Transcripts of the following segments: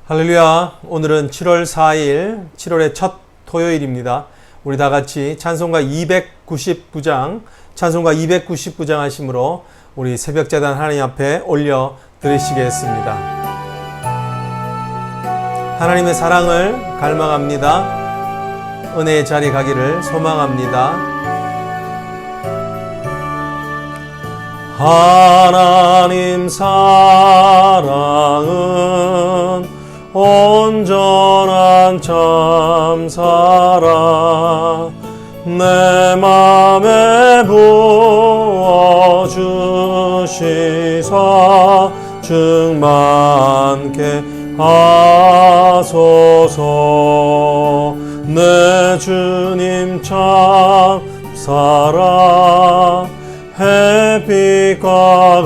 할렐루야. 오늘은 7월 4일, 7월의 첫 토요일입니다. 우리 다 같이 찬송가 299장 하심으로 우리 새벽제단 하나님 앞에 올려 드리시겠습니다. 하나님의 사랑을 갈망합니다. 은혜의 자리에 가기를 소망합니다. 하나님 사랑은 온전한 참사랑 내 맘에 부어주시사 충만케 하소서. 내 주님 참사랑 햇빛과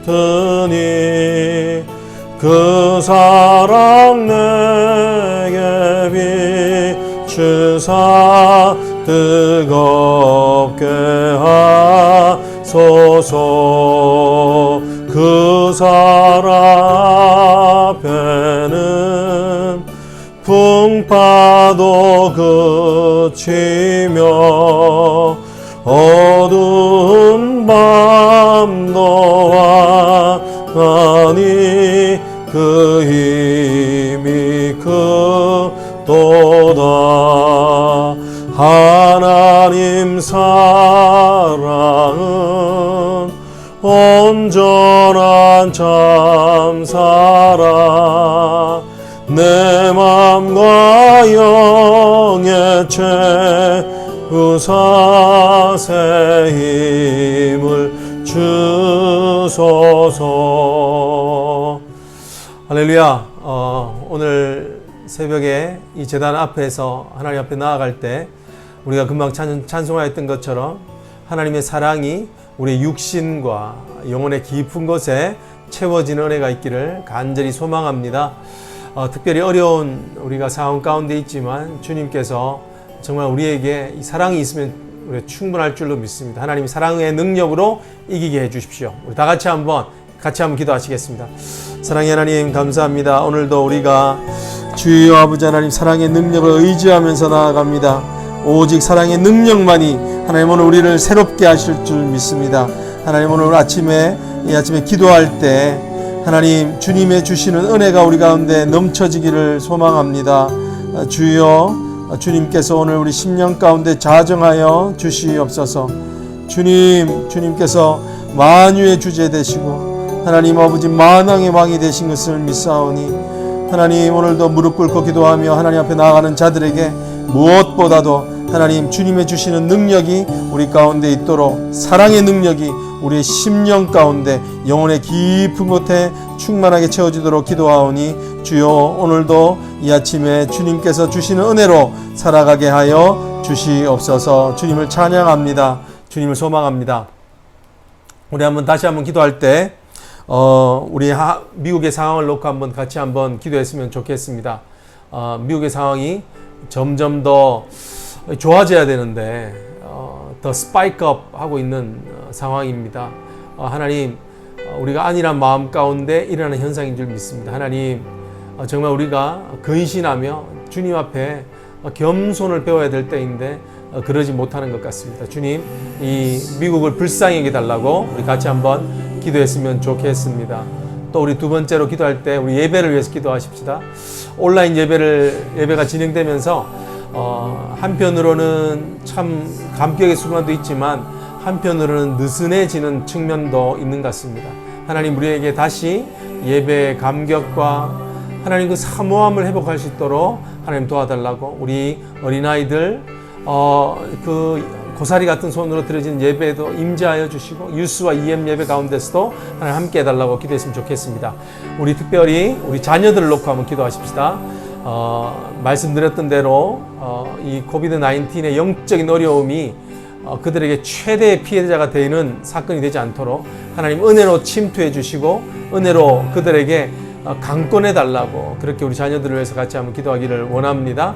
같으니 그 사랑 내게 비추사 뜨겁게 하소서. 그 사랑 앞에는 풍파도 그치며 어두운 밤도 와가니 그 힘이 크도다. 하나님 사랑은 온전한 참사랑 내 맘과 영의 채우사 새 힘을 주소서. 할렐루야. 오늘 새벽에 이 제단 앞에서 하나님 앞에 나아갈 때 우리가 금방 찬송하였던 것처럼 하나님의 사랑이 우리의 육신과 영혼의 깊은 곳에 채워지는 은혜가 있기를 간절히 소망합니다. 특별히 어려운 우리가 상황 가운데 있지만 주님께서 정말 우리에게 이 사랑이 있으면 우리가 충분할 줄로 믿습니다. 하나님 사랑의 능력으로 이기게 해주십시오. 우리 다 같이 한번 기도하시겠습니다. 사랑의 하나님 감사합니다. 오늘도 우리가 주여 아버지 하나님 사랑의 능력을 의지하면서 나아갑니다. 오직 사랑의 능력만이 하나님 오늘 우리를 새롭게 하실 줄 믿습니다. 하나님 오늘 아침에 기도할 때 하나님 주님의 주시는 은혜가 우리 가운데 넘쳐지기를 소망합니다. 주여 주님께서 오늘 우리 심령 가운데 자정하여 주시옵소서. 주님께서 만유의 주제 되시고 하나님 아버지 만왕의 왕이 되신 것을 믿사오니 하나님 오늘도 무릎 꿇고 기도하며 하나님 앞에 나아가는 자들에게 무엇보다도 하나님 주님의 주시는 능력이 우리 가운데 있도록 사랑의 능력이 우리의 심령 가운데 영혼의 깊은 곳에 충만하게 채워지도록 기도하오니 주여 오늘도 이 아침에 주님께서 주시는 은혜로 살아가게 하여 주시옵소서. 주님을 찬양합니다. 주님을 소망합니다. 우리 다시 한번 기도할 때 우리 미국의 상황을 놓고 같이 기도했으면 좋겠습니다. 미국의 상황이 점점 더 좋아져야 되는데 더 스파이크업 하고 있는 상황입니다. 하나님 우리가 안일한 마음 가운데 일어나는 현상인 줄 믿습니다. 하나님 정말 우리가 근신하며 주님 앞에 겸손을 배워야 될 때인데 그러지 못하는 것 같습니다. 주님 이 미국을 불쌍히 여겨달라고 우리 같이 한번 기도했으면 좋겠습니다. 또 우리 두 번째로 기도할 때 우리 예배를 위해서 기도하십시다. 온라인 예배가 진행되면서 한편으로는 참 감격의 순간도 있지만 한편으로는 느슨해지는 측면도 있는 것 같습니다. 하나님 우리에게 다시 예배의 감격과 하나님 그 사모함을 회복할 수 있도록 하나님 도와달라고 우리 어린아이들 그 고사리 같은 손으로 드려진 예배에도 임재하여 주시고 유스와 EM 예배 가운데서도 하나님 함께 해달라고 기도했으면 좋겠습니다. 우리 특별히 우리 자녀들을 놓고 한번 기도하십시다. 말씀드렸던 대로 이 코비드-19의 영적인 어려움이 그들에게 최대의 피해자가 되는 사건이 되지 않도록 하나님 은혜로 침투해 주시고 은혜로 그들에게 강권해 달라고 그렇게 우리 자녀들을 위해서 같이 한번 기도하기를 원합니다.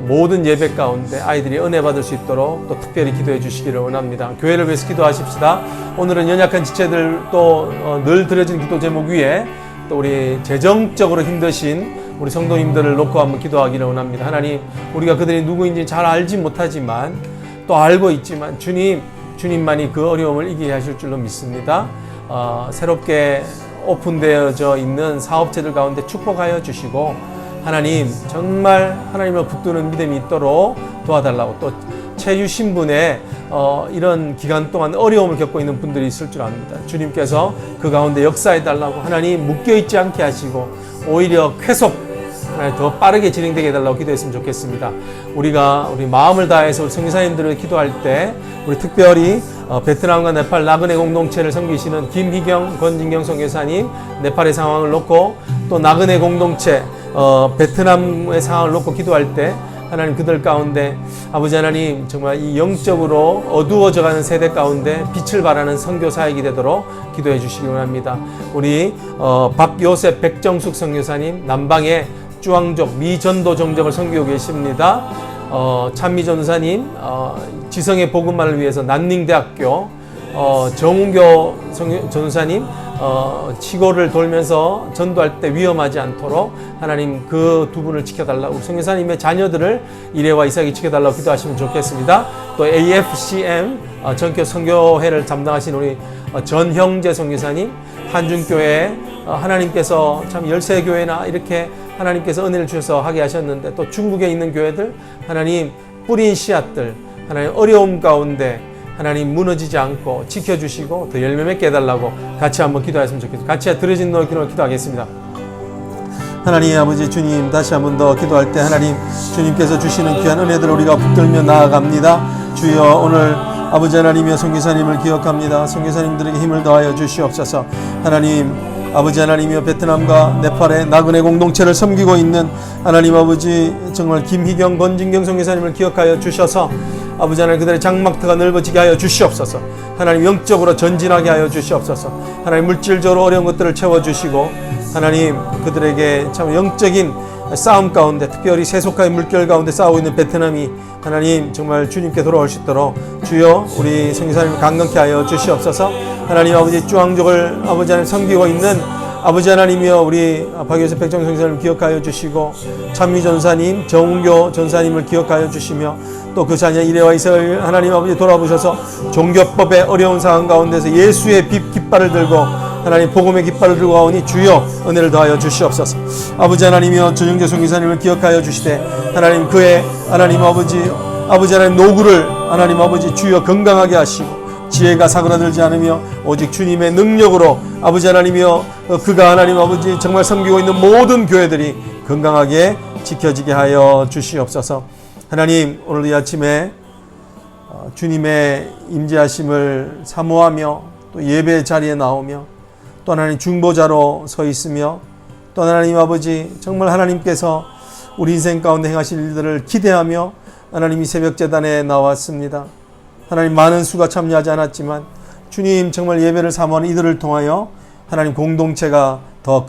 모든 예배 가운데 아이들이 은혜 받을 수 있도록 또 특별히 기도해 주시기를 원합니다. 교회를 위해서 기도하십시다. 오늘은 연약한 지체들 또 늘 드려진 기도 제목 위에 또 우리 재정적으로 힘드신 우리 성도님들을 놓고 한번 기도하기를 원합니다. 하나님, 우리가 그들이 누구인지 잘 알지 못하지만 또 알고 있지만 주님만이 그 어려움을 이기게 하실 줄로 믿습니다. 새롭게 오픈되어져 있는 사업체들 가운데 축복하여 주시고, 하나님 정말 하나님을 붙드는 믿음이 있도록 도와달라고, 또 체유 신분에 이런 기간 동안 어려움을 겪고 있는 분들이 있을 줄 압니다. 주님께서 그 가운데 역사해 달라고, 하나님 묶여있지 않게 하시고 오히려 쾌속 더 빠르게 진행되게 해달라고 기도했으면 좋겠습니다. 우리 마음을 다해서 우리 선교사님들을 기도할 때, 우리 특별히 베트남과 네팔 나그네 공동체를 섬기시는 김희경, 권진경 선교사님, 네팔의 상황을 놓고, 또 나그네 공동체 베트남의 상황을 놓고 기도할 때, 하나님 그들 가운데 아버지 하나님 정말 이 영적으로 어두워져가는 세대 가운데 빛을 발하는 선교사역이 되도록 기도해 주시기 원합니다. 우리 박요셉 백정숙 선교사님, 남방의 주왕족 미전도 정적을 섬기고 계십니다. 찬미 전사님, 지성의 복음만을 위해서 난닝대학교, 정운교 전사님, 치고를 돌면서 전도할 때 위험하지 않도록 하나님 그 두 분을 지켜달라고, 선교사님의 자녀들을 이레와 이삭이 지켜달라고 기도하시면 좋겠습니다. 또 AFCM 전교 선교회를 담당하신 우리 전형재 선교사님, 한중교회 하나님께서 참 열세교회나 이렇게 하나님께서 은혜를 주셔서 하게 하셨는데, 또 중국에 있는 교회들 하나님 뿌린 씨앗들 하나님 어려움 가운데 하나님 무너지지 않고 지켜주시고 더 열매 맺게 해달라고 같이 한번 기도했으면 좋겠습니다. 같이 들어진 너의 기도를 기도하겠습니다. 하나님 아버지 주님, 다시 한번 더 기도할 때 하나님 주님께서 주시는 귀한 은혜들을 우리가 붙들며 나아갑니다. 주여, 오늘 아버지 하나님의 선교사님을 기억합니다. 선교사님들에게 힘을 더하여 주시옵소서. 하나님 아버지 하나님이여, 베트남과 네팔의 나그네 공동체를 섬기고 있는 하나님 아버지 정말 김희경, 권진경 선교사님을 기억하여 주셔서 아버지 하나님 그들의 장막터가 넓어지게 하여 주시옵소서. 하나님 영적으로 전진하게 하여 주시옵소서. 하나님 물질적으로 어려운 것들을 채워주시고, 하나님 그들에게 참 영적인 싸움 가운데, 특별히 세속화의 물결 가운데 싸우고 있는 베트남이 하나님 정말 주님께 돌아올 수 있도록 주여 우리 선교사님을 강건케 하여 주시옵소서. 하나님 아버지 주왕족을 아버지 하나님 섬기고 있는 아버지 하나님이여, 우리 박요셉 백정 선교사님을 기억하여 주시고, 찬미 전사님, 정운교 전사님을 기억하여 주시며, 또 그 자녀 이레와 이삭을 하나님 아버지 돌아보셔서 종교법의 어려운 상황 가운데서 예수의 빛 깃발을 들고 하나님 복음의 깃발을 들고 가오니 주여 은혜를 더하여 주시옵소서. 아버지 하나님이여, 전영재 선교사님을 기억하여 주시되 하나님 그의 하나님 아버지 하나님 노구를 하나님 아버지 주여 건강하게 하시고, 지혜가 사그라들지 않으며 오직 주님의 능력으로 아버지 하나님이여, 그가 하나님 아버지 정말 섬기고 있는 모든 교회들이 건강하게 지켜지게 하여 주시옵소서. 하나님, 오늘 이 아침에 주님의 임재하심을 사모하며 또 예배 자리에 나오며 또 하나님 중보자로 서 있으며, 또 하나님 아버지 정말 하나님께서 우리 인생 가운데 행하실 일들을 기대하며 하나님 이 새벽 제단에 나왔습니다. 하나님 많은 수가 참여하지 않았지만 주님 정말 예배를 사모하는 이들을 통하여 하나님 공동체가 더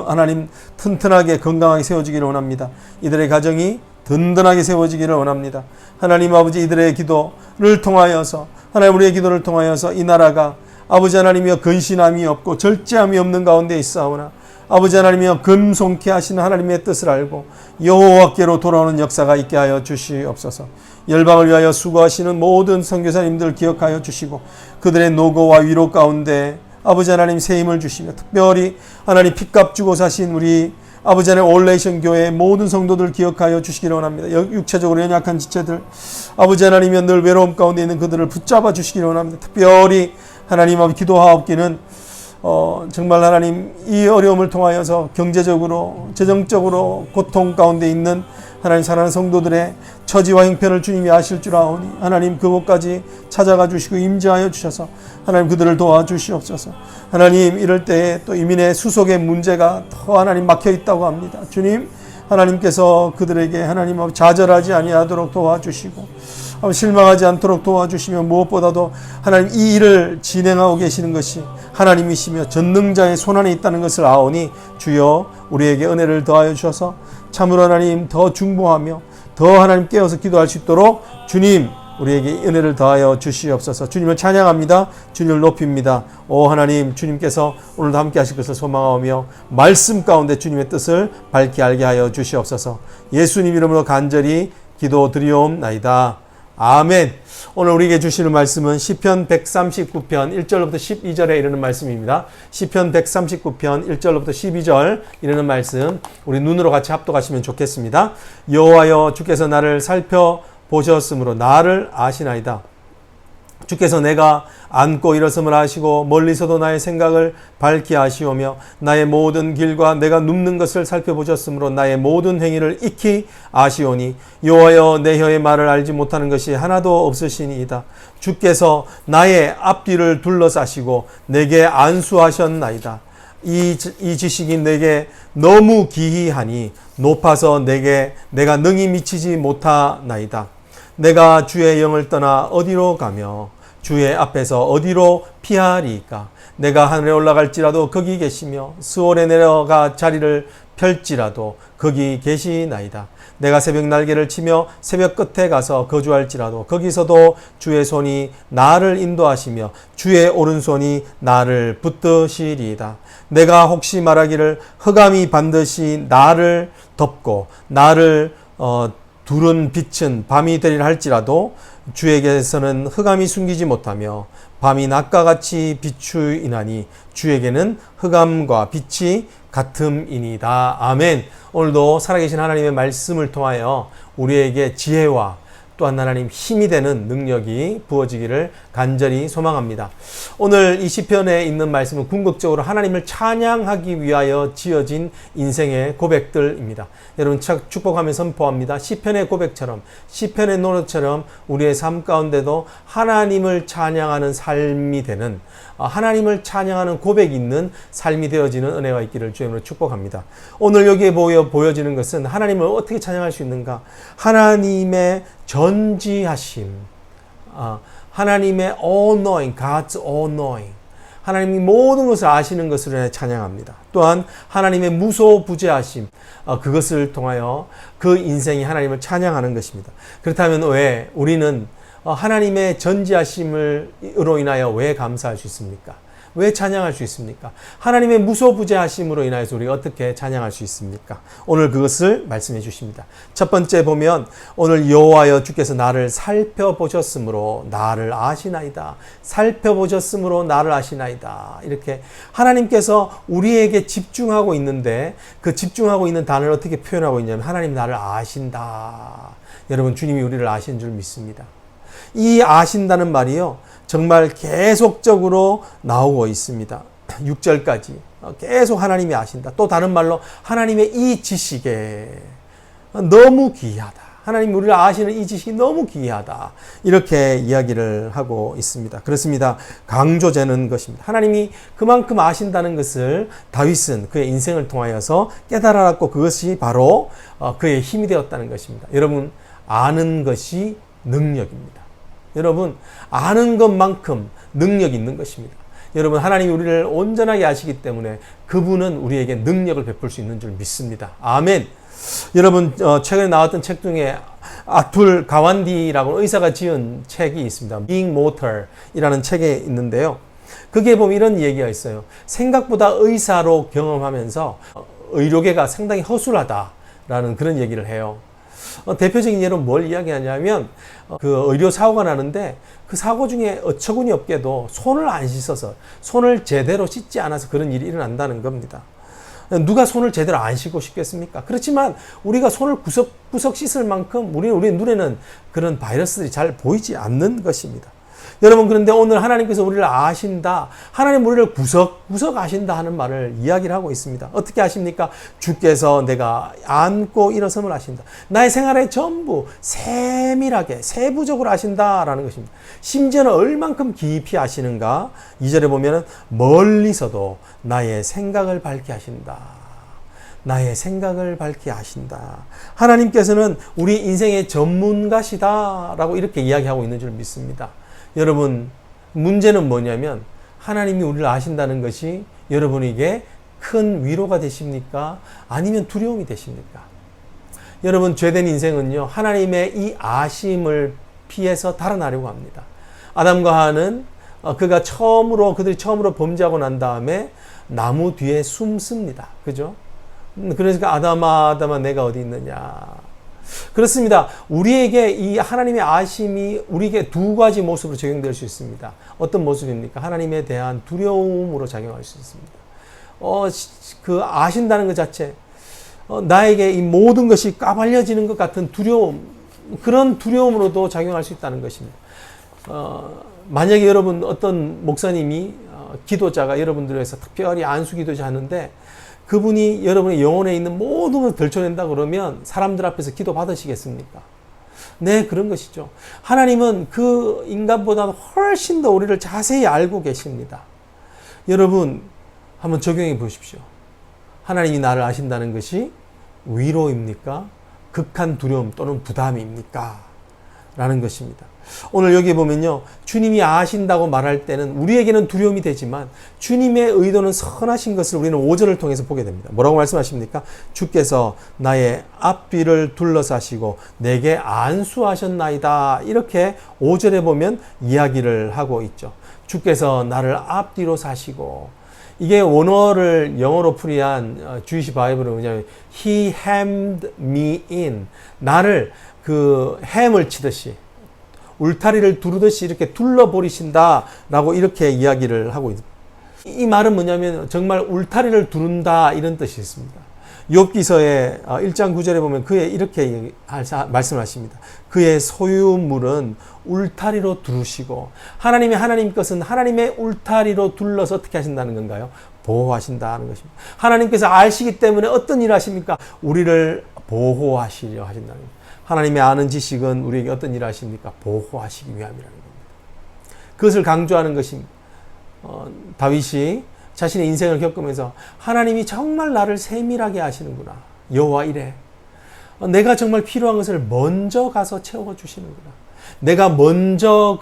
하나님 튼튼하게 건강하게 세워지기를 원합니다. 이들의 가정이 든든하게 세워지기를 원합니다. 하나님 아버지, 이들의 기도를 통하여서 하나님 우리의 기도를 통하여서 이 나라가 아버지 하나님이여 근신함이 없고 절제함이 없는 가운데 있사오나 아버지 하나님이여 금송케 하시는 하나님의 뜻을 알고 여호와께로 돌아오는 역사가 있게 하여 주시옵소서. 열방을 위하여 수고하시는 모든 선교사님들 기억하여 주시고, 그들의 노고와 위로 가운데 아버지 하나님 새 힘을 주시며, 특별히 하나님 핏값 주고 사신 우리 아버지 하나님 올레이션 교회의 모든 성도들 기억하여 주시기를 원합니다. 육체적으로 연약한 지체들 아버지 하나님이 늘 외로움 가운데 있는 그들을 붙잡아 주시기를 원합니다. 특별히 하나님 앞에 기도하옵기는 정말 하나님 이 어려움을 통하여서 경제적으로 재정적으로 고통 가운데 있는 하나님 사랑하는 성도들의 처지와 형편을 주님이 아실 줄 아오니 하나님 그곳까지 찾아가 주시고 임재하여 주셔서 하나님 그들을 도와주시옵소서. 하나님 이럴 때에 또 이민의 수속의 문제가 더 하나님 막혀 있다고 합니다. 주님 하나님께서 그들에게 하나님 좌절하지 아니하도록 도와주시고 실망하지 않도록 도와주시며, 무엇보다도 하나님 이 일을 진행하고 계시는 것이 하나님이시며 전능자의 손안에 있다는 것을 아오니 주여 우리에게 은혜를 더하여 주셔서 참으로 하나님 더 중보하며 더 하나님 깨어서 기도할 수 있도록 주님 우리에게 은혜를 더하여 주시옵소서. 주님을 찬양합니다. 주님을 높입니다. 오 하나님, 주님께서 오늘도 함께 하실 것을 소망하며 말씀 가운데 주님의 뜻을 밝히 알게 하여 주시옵소서. 예수님 이름으로 간절히 기도드리옵나이다. 아멘. 오늘 우리에게 주시는 말씀은 시편 139편 1절부터 12절에 이르는 말씀입니다. 시편 139편 1절부터 12절 이르는 말씀, 우리 눈으로 같이 합독하시면 좋겠습니다. 여호와여, 주께서 나를 살펴보셨으므로 나를 아시나이다. 주께서 내가 앉고 일어섬을 아시고 멀리서도 나의 생각을 밝히 아시오며 나의 모든 길과 내가 눕는 것을 살펴보셨으므로 나의 모든 행위를 익히 아시오니 여호와여, 내 혀의 말을 알지 못하는 것이 하나도 없으시니이다. 주께서 나의 앞뒤를 둘러싸시고 내게 안수하셨나이다. 이 지식이 내게 너무 기이하니 높아서 내가 능히 미치지 못하나이다. 내가 주의 영을 떠나 어디로 가며 주의 앞에서 어디로 피하리이까? 내가 하늘에 올라갈지라도 거기 계시며 스올에 내려가 자리를 펼지라도 거기 계시나이다. 내가 새벽 날개를 치며 새벽 끝에 가서 거주할지라도 거기서도 주의 손이 나를 인도하시며 주의 오른손이 나를 붙드시리이다. 내가 혹시 말하기를 흑암이 반드시 나를 덮고 나를 두른 빛은 밤이 되리라 할지라도 주에게서는 흑암이 숨기지 못하며 밤이 낮과 같이 비추이나니 주에게는 흑암과 빛이 같음이니이다. 아멘. 오늘도 살아계신 하나님의 말씀을 통하여 우리에게 지혜와 또한 하나님 힘이 되는 능력이 부어지기를 간절히 소망합니다. 오늘 이 시편에 있는 말씀은 궁극적으로 하나님을 찬양하기 위하여 지어진 인생의 고백들입니다. 여러분 축복하며 선포합니다. 시편의 고백처럼, 시편의 노래처럼 우리의 삶 가운데도 하나님을 찬양하는 삶이 되는, 하나님을 찬양하는 고백이 있는 삶이 되어지는 은혜가 있기를 주님으로 축복합니다. 오늘 여기에 보여지는 것은 하나님을 어떻게 찬양할 수 있는가? 하나님의 전지하심, 하나님의 all knowing, God's all knowing, 하나님이 모든 것을 아시는 것을 찬양합니다. 또한 하나님의 무소부재하심, 그것을 통하여 그 인생이 하나님을 찬양하는 것입니다. 그렇다면 왜 우리는 하나님의 전지하심으로 인하여 왜 감사할 수 있습니까? 왜 찬양할 수 있습니까? 하나님의 무소부재하심으로 인하여서 우리가 어떻게 찬양할 수 있습니까? 오늘 그것을 말씀해 주십니다. 첫 번째 보면 오늘 여호와여, 주께서 나를 살펴보셨으므로 나를 아시나이다. 살펴보셨으므로 나를 아시나이다. 이렇게 하나님께서 우리에게 집중하고 있는데 그 집중하고 있는 단어를 어떻게 표현하고 있냐면 하나님 나를 아신다. 여러분, 주님이 우리를 아시는 줄 믿습니다. 이 아신다는 말이요, 정말 계속적으로 나오고 있습니다. 6절까지 계속 하나님이 아신다. 또 다른 말로 하나님의 이 지식에 너무 기이하다. 하나님 우리를 아시는 이 지식이 너무 기이하다. 이렇게 이야기를 하고 있습니다. 그렇습니다. 강조되는 것입니다. 하나님이 그만큼 아신다는 것을 다윗은 그의 인생을 통하여서 깨달았고 그것이 바로 그의 힘이 되었다는 것입니다. 여러분, 아는 것이 능력입니다. 여러분, 아는 것만큼 능력이 있는 것입니다. 여러분, 하나님이 우리를 온전하게 아시기 때문에 그분은 우리에게 능력을 베풀 수 있는 줄 믿습니다. 아멘. 여러분, 최근에 나왔던 책 중에 아툴 가완디라고 의사가 지은 책이 있습니다. Being Mortal이라는 책에 있는데요. 거기에 보면 이런 얘기가 있어요. 생각보다 의사로 경험하면서 의료계가 상당히 허술하다라는 그런 얘기를 해요. 대표적인 예로 뭘 이야기하냐면 그 의료 사고가 나는데 그 사고 중에 어처구니 없게도 손을 안 씻어서, 손을 제대로 씻지 않아서 그런 일이 일어난다는 겁니다. 누가 손을 제대로 안 씻고 싶겠습니까? 그렇지만 우리가 손을 구석구석 씻을 만큼 우리 눈에는 그런 바이러스들이 잘 보이지 않는 것입니다. 여러분, 그런데 오늘 하나님께서 우리를 아신다, 하나님 우리를 구석구석 아신다 하는 말을 이야기를 하고 있습니다. 어떻게 아십니까? 주께서 내가 앉고 일어섬을 아신다. 나의 생활의 전부 세밀하게 세부적으로 아신다라는 것입니다. 심지어는 얼만큼 깊이 아시는가? 2절에 보면 멀리서도 나의 생각을 밝게 하신다. 나의 생각을 밝게 하신다. 하나님께서는 우리 인생의 전문가시다라고 이렇게 이야기하고 있는 줄 믿습니다. 여러분, 문제는 뭐냐면 하나님이 우리를 아신다는 것이 여러분에게 큰 위로가 되십니까? 아니면 두려움이 되십니까? 여러분, 죄된 인생은요, 하나님의 이 아심을 피해서 달아나려고 합니다. 아담과 하와는 그들이 처음으로 범죄하고 난 다음에 나무 뒤에 숨습니다. 그죠? 그러니까 아담아 내가 어디 있느냐. 그렇습니다. 우리에게 이 하나님의 아심이 우리에게 두 가지 모습으로 적용될 수 있습니다. 어떤 모습입니까? 하나님에 대한 두려움으로 작용할 수 있습니다. 그 아신다는 것 자체, 나에게 이 모든 것이 까발려지는 것 같은 두려움, 그런 두려움으로도 작용할 수 있다는 것입니다. 만약에 여러분 어떤 목사님이 기도자가 여러분들을 위해서 특별히 안수 기도자 하는데 그분이 여러분의 영혼에 있는 모든 것을 들춰낸다 그러면 사람들 앞에서 기도 받으시겠습니까? 네, 그런 것이죠. 하나님은 그 인간보다 훨씬 더 우리를 자세히 알고 계십니다. 여러분 한번 적용해 보십시오. 하나님이 나를 아신다는 것이 위로입니까? 극한 두려움 또는 부담입니까? 라는 것입니다. 오늘 여기 보면요, 주님이 아신다고 말할 때는 우리에게는 두려움이 되지만 주님의 의도는 선하신 것을 우리는 5절을 통해서 보게 됩니다. 뭐라고 말씀하십니까? 주께서 나의 앞뒤를 둘러싸시고 내게 안수하셨나이다. 이렇게 5절에 보면 이야기를 하고 있죠. 주께서 나를 앞뒤로 사시고, 이게 원어를 영어로 풀이한 주이시 바이블은 뭐냐면 He hemmed me in, 나를 그 햄을 치듯이 울타리를 두르듯이 이렇게 둘러버리신다라고 이렇게 이야기를 하고 있습니다. 이 말은 뭐냐면 정말 울타리를 두른다 이런 뜻이 있습니다. 욥기서의 1장 9절에 보면 그의 이렇게 말씀하십니다. 그의 소유물은 울타리로 두르시고, 하나님 것은 하나님의 울타리로 둘러서 어떻게 하신다는 건가요? 보호하신다는 것입니다. 하나님께서 아시기 때문에 어떤 일을 하십니까? 우리를 보호하시려 하신다는 겁니다. 하나님의 아는 지식은 우리에게 어떤 일을 하십니까? 보호하시기 위함이라는 겁니다. 그것을 강조하는 것입니다. 다윗이 자신의 인생을 겪으면서 하나님이 정말 나를 세밀하게 아시는구나. 여호와 이래. 내가 정말 필요한 것을 먼저 가서 채워주시는구나. 내가 먼저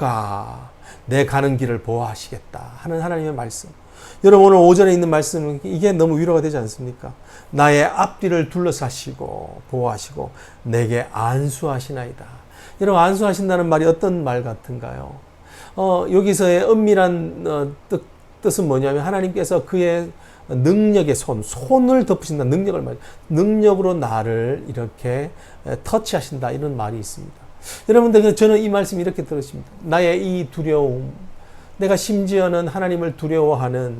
내 가는 길을 보호하시겠다 하는 하나님의 말씀. 여러분 오늘 오전에 있는 말씀은 이게 너무 위로가 되지 않습니까? 나의 앞뒤를 둘러싸시고 보호하시고 내게 안수하시나이다. 여러분 안수하신다는 말이 어떤 말 같은가요? 여기서의 엄밀한 뜻은 뭐냐면 하나님께서 그의 능력의 손을 덮으신다. 능력으로 나를 이렇게 터치하신다. 이런 말이 있습니다. 여러분들 저는 이 말씀 이렇게 들으십니다. 나의 이 두려움, 내가 심지어는 하나님을 두려워하는,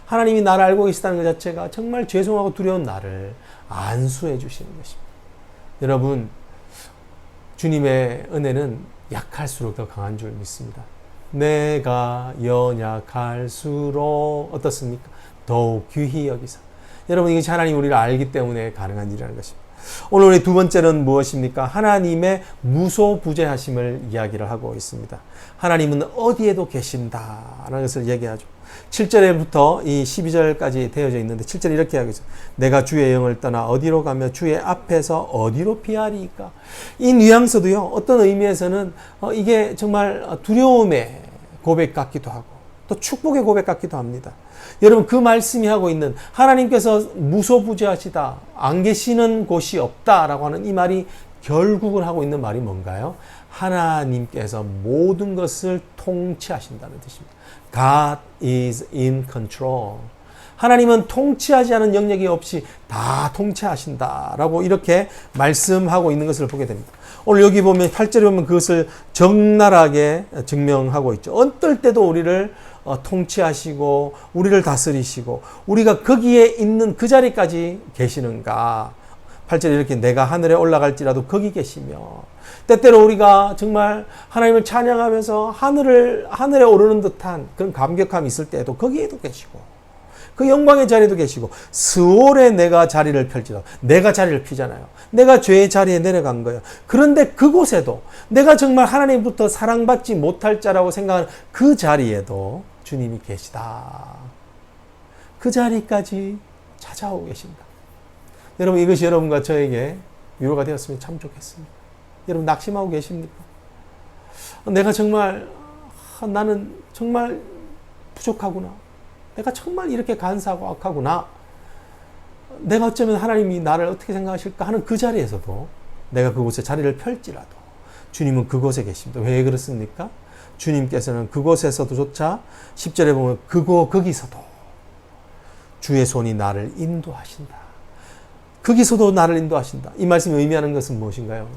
하나님이 나를 알고 계시다는 것 자체가 정말 죄송하고 두려운 나를 안수해 주시는 것입니다. 여러분, 주님의 은혜는 약할수록 더 강한 줄 믿습니다. 내가 연약할수록 어떻습니까? 더욱 귀히 여기사. 여러분, 이것이 하나님 우리를 알기 때문에 가능한 일이라는 것입니다. 오늘 우리 두 번째는 무엇입니까? 하나님의 무소부재하심을 이야기를 하고 있습니다. 하나님은 어디에도 계신다라는 것을 얘기하죠. 7절부터 이 12절까지 되어져 있는데 7절에 이렇게 하고 있어요. 내가 주의 영을 떠나 어디로 가며 주의 앞에서 어디로 피하리까? 이 뉘앙스도요, 어떤 의미에서는 이게 정말 두려움의 고백 같기도 하고 또 축복의 고백 같기도 합니다. 여러분, 그 말씀이 하고 있는 하나님께서 무소부재하시다, 안 계시는 곳이 없다라고 하는 이 말이 결국은 하고 있는 말이 뭔가요? 하나님께서 모든 것을 통치하신다는 뜻입니다. God is in control. 하나님은 통치하지 않은 영역이 없이 다 통치하신다라고 이렇게 말씀하고 있는 것을 보게 됩니다. 오늘 여기 보면 8절에 보면 그것을 적나라하게 증명하고 있죠. 어떨 때도 우리를 통치하시고 우리를 다스리시고 우리가 거기에 있는 그 자리까지 계시는가. 8절에 이렇게 내가 하늘에 올라갈지라도 거기 계시며, 때때로 우리가 정말 하나님을 찬양하면서 하늘에 오르는 듯한 그런 감격함이 있을 때에도 거기에도 계시고, 그 영광의 자리에도 계시고, 스올에 내가 자리를 펼치다. 내가 자리를 피잖아요. 내가 죄의 자리에 내려간 거예요. 그런데 그곳에도 내가 정말 하나님부터 사랑받지 못할 자라고 생각하는 그 자리에도 주님이 계시다. 그 자리까지 찾아오고 계신다. 여러분, 이것이 여러분과 저에게 위로가 되었으면 참 좋겠습니다. 여러분, 낙심하고 계십니까? 내가 정말 나는 정말 부족하구나. 내가 정말 이렇게 간사하고 악하구나. 내가 어쩌면 하나님이 나를 어떻게 생각하실까 하는 그 자리에서도 내가 그곳에 자리를 펼지라도 주님은 그곳에 계십니다. 왜 그렇습니까? 주님께서는 그곳에서도조차 10절에 보면 거기서도 주의 손이 나를 인도하신다. 거기서도 나를 인도하신다. 이 말씀이 의미하는 것은 무엇인가요?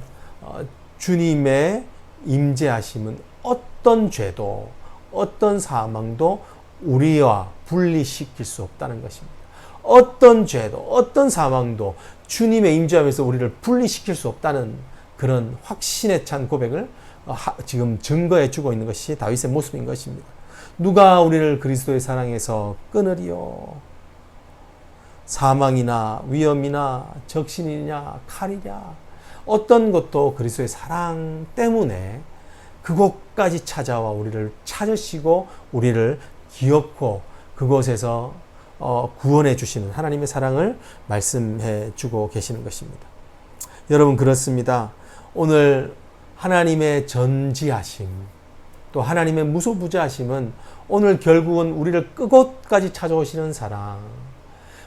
주님의 임재하심은 어떤 죄도 어떤 사망도 우리와 분리시킬 수 없다는 것입니다. 어떤 죄도 어떤 사망도 주님의 임재함에서 우리를 분리시킬 수 없다는 그런 확신에 찬 고백을 지금 증거해 주고 있는 것이 다윗의 모습인 것입니다. 누가 우리를 그리스도의 사랑에서 끊으리요? 사망이나 위험이나 적신이냐 칼이냐 어떤 것도 그리스도의 사랑 때문에 그곳까지 찾아와 우리를 찾으시고 우리를 기업고 그곳에서 구원해 주시는 하나님의 사랑을 말씀해 주고 계시는 것입니다. 여러분 그렇습니다. 오늘 하나님의 전지하심 또 하나님의 무소부재하심은 오늘 결국은 우리를 그곳까지 찾아오시는 사랑,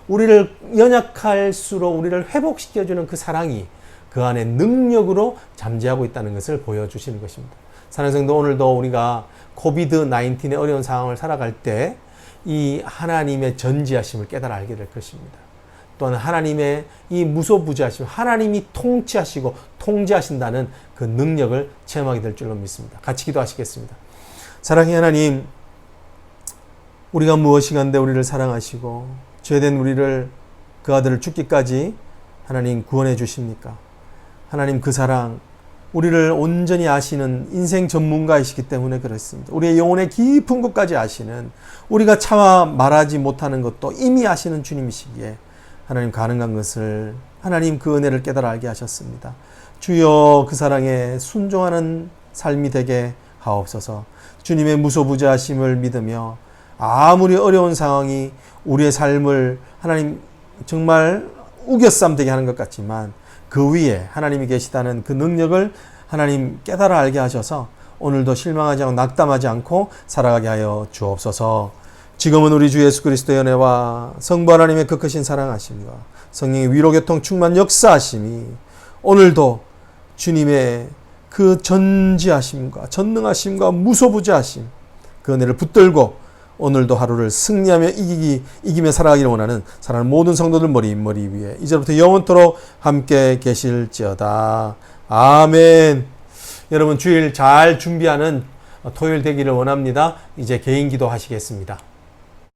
우리를 연약할수록 우리를 회복시켜주는 그 사랑이 그 안에 능력으로 잠재하고 있다는 것을 보여주시는 것입니다. 사랑하는 성도, 오늘도 우리가 코비드-19의 어려운 상황을 살아갈 때 이 하나님의 전지하심을 깨달아 알게 될 것입니다. 또한 하나님의 이 무소부재하심, 하나님이 통치하시고 통제하신다는 그 능력을 체험하게 될 줄로 믿습니다. 같이 기도하시겠습니다. 사랑의 하나님, 우리가 무엇이간데 우리를 사랑하시고 죄된 우리를 그 아들을 죽기까지 하나님 구원해 주십니까? 하나님 그 사랑, 우리를 온전히 아시는 인생 전문가이시기 때문에 그렇습니다. 우리의 영혼의 깊은 곳까지 아시는, 우리가 차마 말하지 못하는 것도 이미 아시는 주님이시기에 하나님 가능한 것을 하나님 그 은혜를 깨달아 알게 하셨습니다. 주여 그 사랑에 순종하는 삶이 되게 하옵소서. 주님의 무소부재하심을 믿으며 아무리 어려운 상황이 우리의 삶을 하나님 정말 우겨쌈되게 하는 것 같지만 그 위에 하나님이 계시다는 그 능력을 하나님 깨달아 알게 하셔서 오늘도 실망하지 않고 낙담하지 않고 살아가게 하여 주옵소서. 지금은 우리 주 예수 그리스도의 은혜와 성부 하나님의 그 크신 사랑하심과 성령의 위로교통 충만 역사하심이 오늘도 주님의 그 전지하심과 전능하심과 무소부재하심 그 은혜를 붙들고 오늘도 하루를 승리하며 이기며 살아가기를 원하는 사랑하는 모든 성도들 머리 위에 이제부터 영원토록 함께 계실지어다. 아멘. 여러분 주일 잘 준비하는 토요일 되기를 원합니다. 이제 개인 기도 하시겠습니다.